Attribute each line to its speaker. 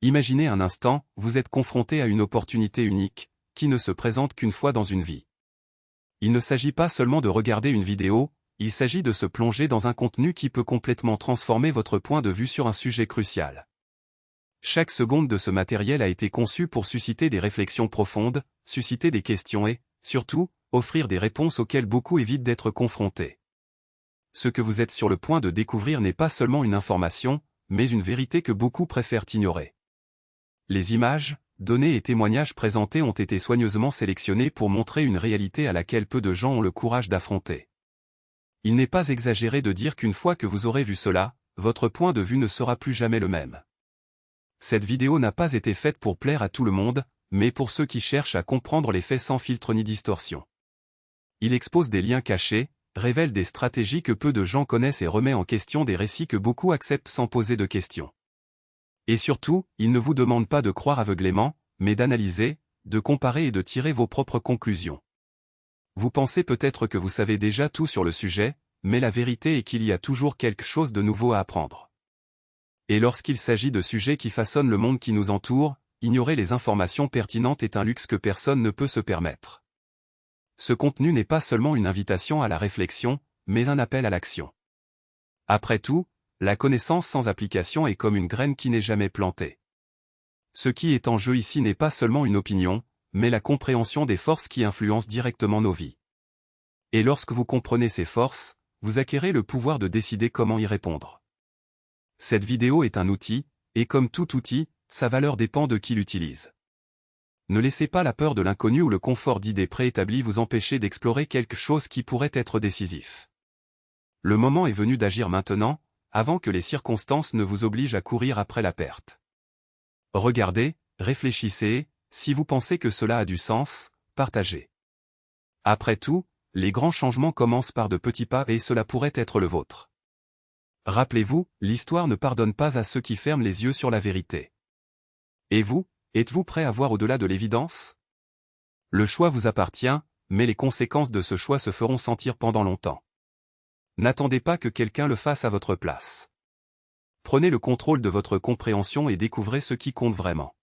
Speaker 1: Imaginez un instant, vous êtes confronté à une opportunité unique, qui ne se présente qu'une fois dans une vie. Il ne s'agit pas seulement de regarder une vidéo, il s'agit de se plonger dans un contenu qui peut complètement transformer votre point de vue sur un sujet crucial. Chaque seconde de ce matériel a été conçue pour susciter des réflexions profondes, susciter des questions et, surtout, offrir des réponses auxquelles beaucoup évitent d'être confrontés. Ce que vous êtes sur le point de découvrir n'est pas seulement une information, mais une vérité que beaucoup préfèrent ignorer. Les images, données et témoignages présentés ont été soigneusement sélectionnés pour montrer une réalité à laquelle peu de gens ont le courage d'affronter. Il n'est pas exagéré de dire qu'une fois que vous aurez vu cela, votre point de vue ne sera plus jamais le même. Cette vidéo n'a pas été faite pour plaire à tout le monde, mais pour ceux qui cherchent à comprendre les faits sans filtre ni distorsion. Il expose des liens cachés, révèle des stratégies que peu de gens connaissent et remet en question des récits que beaucoup acceptent sans poser de questions. Et surtout, il ne vous demande pas de croire aveuglément, mais d'analyser, de comparer et de tirer vos propres conclusions. Vous pensez peut-être que vous savez déjà tout sur le sujet, mais la vérité est qu'il y a toujours quelque chose de nouveau à apprendre. Et lorsqu'il s'agit de sujets qui façonnent le monde qui nous entoure, ignorer les informations pertinentes est un luxe que personne ne peut se permettre. Ce contenu n'est pas seulement une invitation à la réflexion, mais un appel à l'action. Après tout, la connaissance sans application est comme une graine qui n'est jamais plantée. Ce qui est en jeu ici n'est pas seulement une opinion, mais la compréhension des forces qui influencent directement nos vies. Et lorsque vous comprenez ces forces, vous acquérez le pouvoir de décider comment y répondre. Cette vidéo est un outil, et comme tout outil, sa valeur dépend de qui l'utilise. Ne laissez pas la peur de l'inconnu ou le confort d'idées préétablies vous empêcher d'explorer quelque chose qui pourrait être décisif. Le moment est venu d'agir maintenant, avant que les circonstances ne vous obligent à courir après la perte. Regardez, réfléchissez, si vous pensez que cela a du sens, partagez. Après tout, les grands changements commencent par de petits pas et cela pourrait être le vôtre. Rappelez-vous, l'histoire ne pardonne pas à ceux qui ferment les yeux sur la vérité. Et vous, êtes-vous prêt à voir au-delà de l'évidence? Le choix vous appartient, mais les conséquences de ce choix se feront sentir pendant longtemps. N'attendez pas que quelqu'un le fasse à votre place. Prenez le contrôle de votre compréhension et découvrez ce qui compte vraiment.